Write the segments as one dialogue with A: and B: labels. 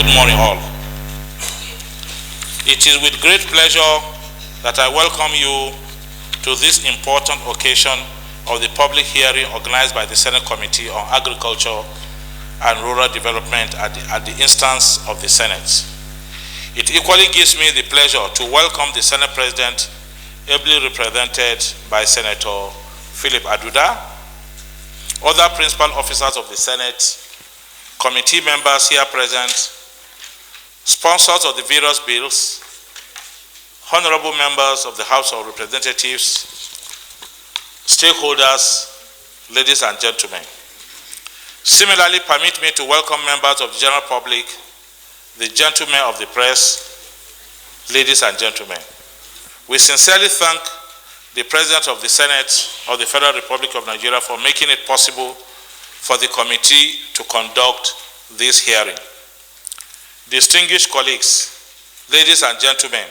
A: Good morning, all. It is with great pleasure that I welcome you to this important occasion of the public hearing organized by the Senate Committee on Agriculture and Rural Development at the instance of the Senate. It equally gives me the pleasure to welcome the Senate President, ably represented by Senator Philip Aduda, other principal officers of the Senate, committee members here present, sponsors of the various bills, honorable members of the House of Representatives, stakeholders, ladies and gentlemen. Similarly, permit me to welcome members of the general public, the gentlemen of the press, ladies and gentlemen. We sincerely thank the President of the Senate of the Federal Republic of Nigeria for making it possible for the committee to conduct this hearing. Distinguished colleagues, ladies and gentlemen,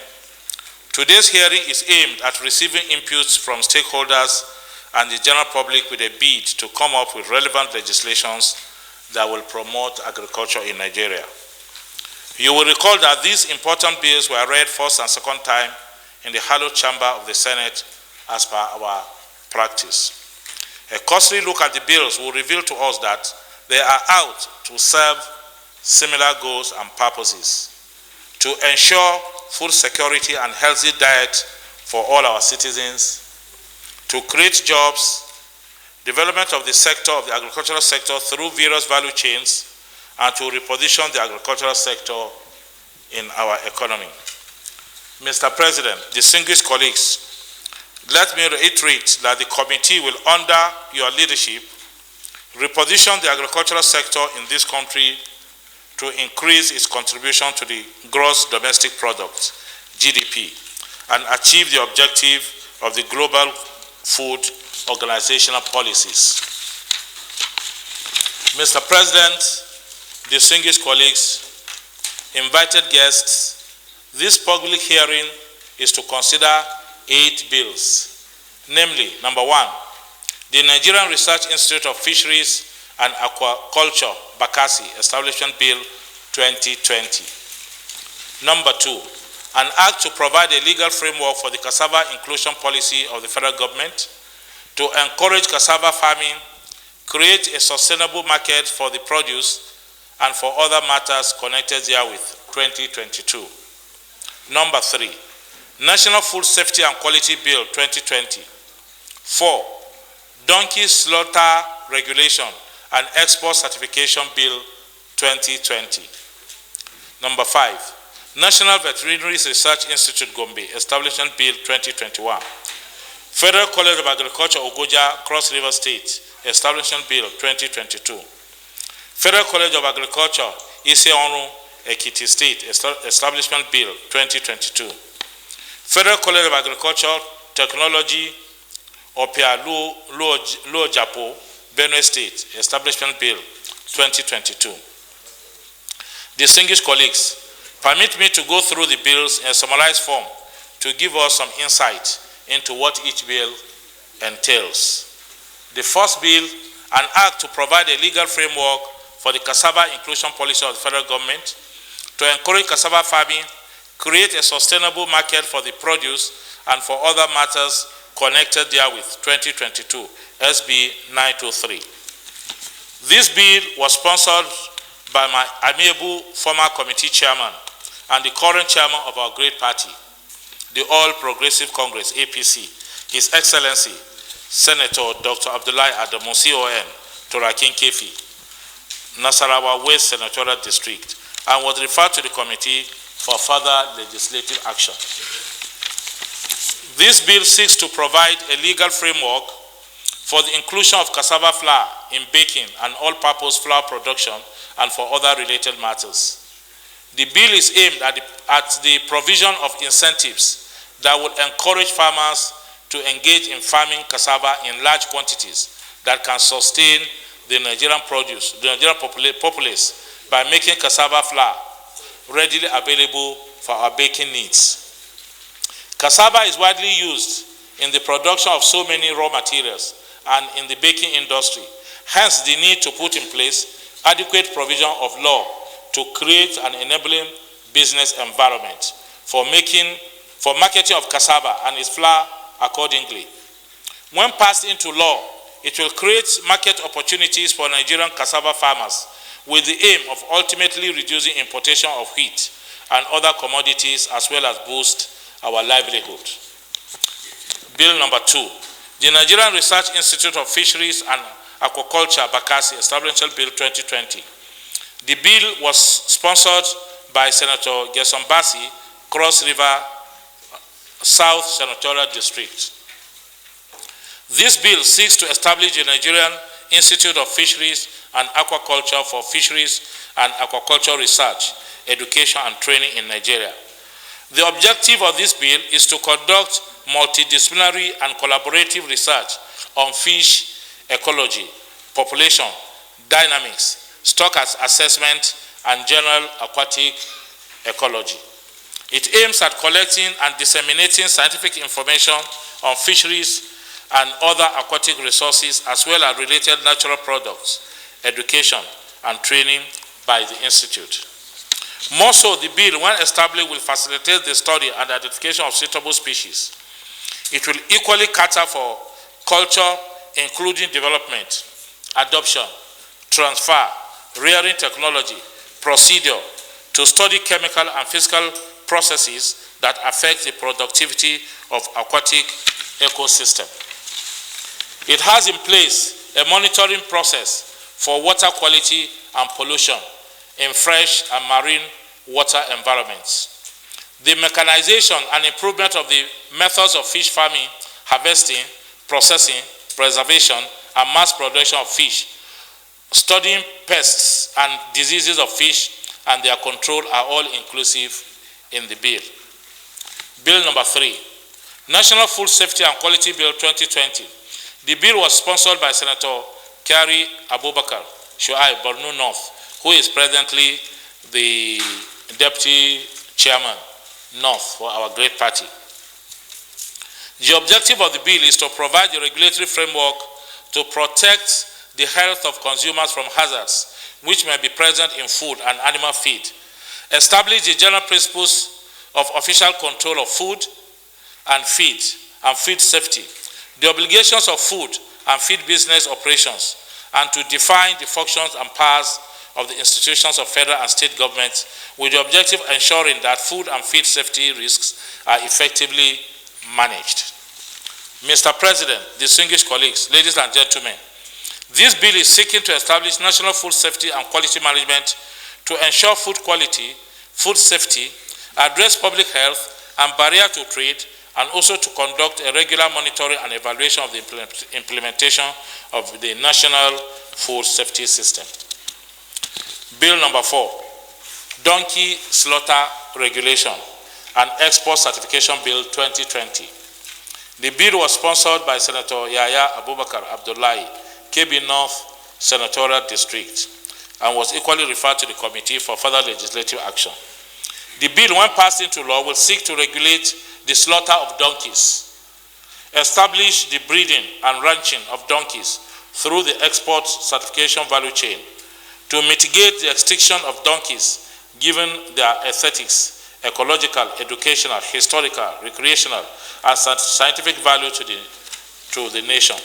A: today's hearing is aimed at receiving inputs from stakeholders and the general public with a bid to come up with relevant legislations that will promote agriculture in Nigeria. You will recall that these important bills were read first and second time in the hallowed chamber of the Senate as per our practice. A cursory look at the bills will reveal to us that they are out to serve similar goals and purposes: to ensure food security and healthy diet for all our citizens, to create jobs, development of the sector, of the agricultural sector through various value chains, and to reposition the agricultural sector in our economy. Mr. President, distinguished colleagues, let me reiterate that the committee will, under your leadership, reposition the agricultural sector in this country to increase its contribution to the gross domestic product, GDP, and achieve the objective of the Global Food Organizational policies. Mr. President, distinguished colleagues, invited guests, this public hearing is to consider 8 bills, namely, number 1, the Nigerian Research Institute of Fisheries and Aquaculture, Bakassi, Establishment Bill 2020. Number 2, an act to provide a legal framework for the cassava inclusion policy of the federal government, to encourage cassava farming, create a sustainable market for the produce, and for other matters connected therewith, 2022. Number 3, National Food Safety and Quality Bill 2020. 4, Donkey Slaughter Regulation and Export Certification Bill 2020. Number 5, National Veterinary Research Institute Gombe Establishment Bill 2021. Federal College of Agriculture Ogoja, Cross River State Establishment Bill 2022. Federal College of Agriculture Iseonu, Ekiti State Establishment Bill 2022. Federal College of Agriculture Technology Opia Luo Japo, Benue State Establishment Bill 2022. Distinguished colleagues, permit me to go through the bills in a summarized form to give us some insight into what each bill entails. The first bill, an act to provide a legal framework for the cassava inclusion policy of the federal government, to encourage cassava farming, create a sustainable market for the produce, and for other matters connected therewith, 2022, SB 923. This bill was sponsored by my amiable former committee chairman and the current chairman of our great party, the All Progressive Congress, APC, His Excellency, Senator Dr. Abdullahi Adamu, CON, Turakin Kefi, Nasarawa West Senatorial District, and was referred to the committee for further legislative action. This bill seeks to provide a legal framework for the inclusion of cassava flour in baking and all-purpose flour production and for other related matters. The bill is aimed at the provision of incentives that would encourage farmers to engage in farming cassava in large quantities that can sustain the Nigerian populace by making cassava flour readily available for our baking needs. Cassava is widely used in the production of so many raw materials and in the baking industry. Hence, the need to put in place adequate provision of law to create an enabling business environment for marketing of cassava and its flour accordingly. When passed into law, it will create market opportunities for Nigerian cassava farmers with the aim of ultimately reducing importation of wheat and other commodities, as well as boost our livelihood. Bill number 2. The Nigerian Research Institute of Fisheries and Aquaculture, Bakassi, Establishment Bill 2020. The bill was sponsored by Senator Gerson Bassey, Cross River South Senatorial District. This bill seeks to establish the Nigerian Institute of Fisheries and Aquaculture for fisheries and aquaculture research, education, and training in Nigeria. The objective of this bill is to conduct multidisciplinary and collaborative research on fish ecology, population, dynamics, stock assessment, and general aquatic ecology. It aims at collecting and disseminating scientific information on fisheries and other aquatic resources, as well as related natural products, education, and training by the Institute. More so, the bill, when established, will facilitate the study and identification of suitable species. It will equally cater for culture, including development, adoption, transfer, rearing technology, procedure, to study chemical and physical processes that affect the productivity of aquatic ecosystem. It has in place a monitoring process for water quality and pollution in fresh and marine water environments. The mechanization and improvement of the methods of fish farming, harvesting, processing, preservation, and mass production of fish, studying pests and diseases of fish and their control are all inclusive in the bill. Bill number 3, National Food Safety and Quality Bill 2020. The bill was sponsored by Senator Kyari Abubakar Shuaib, Borno North, who is presently the Deputy Chairman North for our great party. The objective of the bill is to provide the regulatory framework to protect the health of consumers from hazards which may be present in food and animal feed, establish the general principles of official control of food and feed safety, the obligations of food and feed business operations, and to define the functions and powers of the institutions of federal and state governments with the objective of ensuring that food and feed safety risks are effectively managed. Mr. President, distinguished colleagues, ladies and gentlemen, this bill is seeking to establish national food safety and quality management to ensure food quality, food safety, address public health and barrier to trade, and also to conduct a regular monitoring and evaluation of the implementation of the national food safety system. Bill number 4, Donkey Slaughter Regulation and Export Certification Bill 2020. The bill was sponsored by Senator Yahya Abubakar Abdullahi, KB North Senatorial District, and was equally referred to the Committee for further legislative action. The bill, when passed into law, will seek to regulate the slaughter of donkeys, establish the breeding and ranching of donkeys through the export certification value chain, to mitigate the extinction of donkeys given their aesthetics, ecological, educational, historical, recreational, and scientific value to the nation.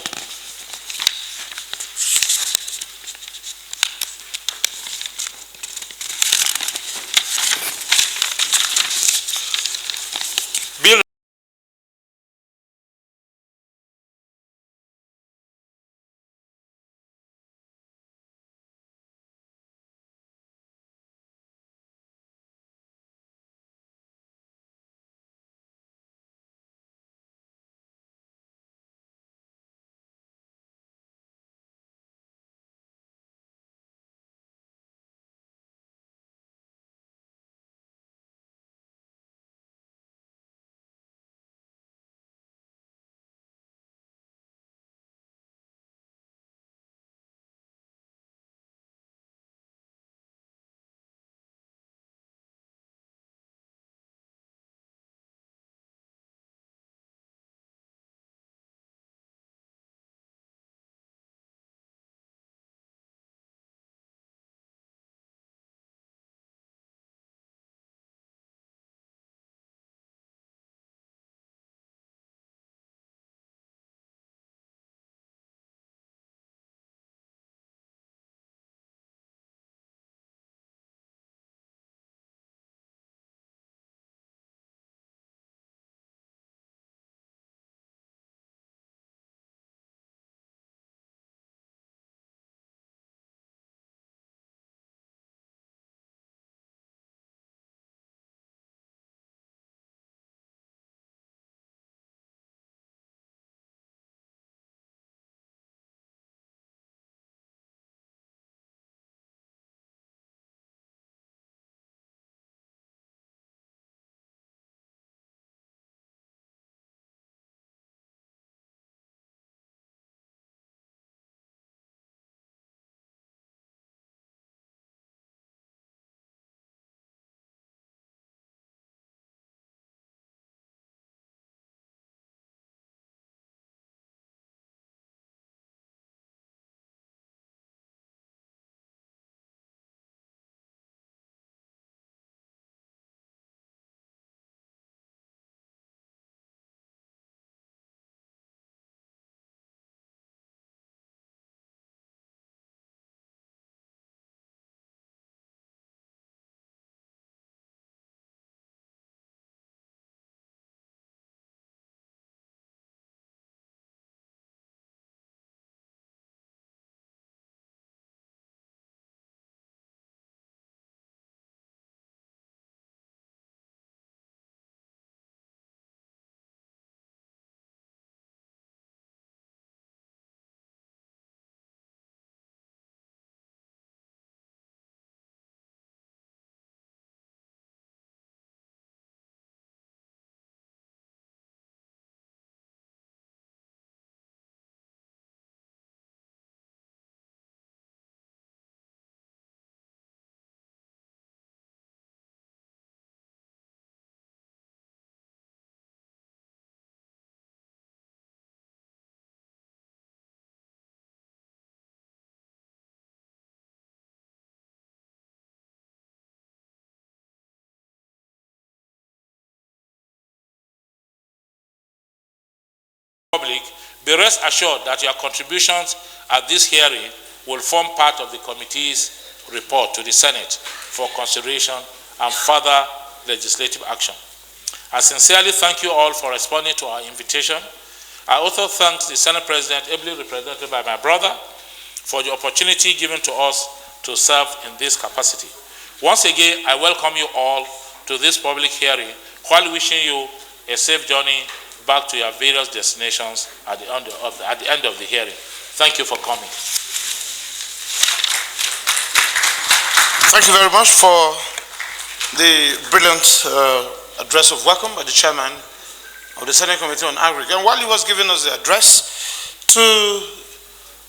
A: Be rest assured that your contributions at this hearing will form part of the committee's report to the Senate for consideration and further legislative action. I sincerely thank you all for responding to our invitation. I also thank the Senate President, ably represented by my brother, for the opportunity given to us to serve in this capacity. Once again, I welcome you all to this public hearing while wishing you a safe journey back to your various destinations at the end of the hearing. Thank you for coming.
B: Thank you very much for the brilliant address of welcome by the chairman of the Senate Committee on Agriculture. And while he was giving us the address, to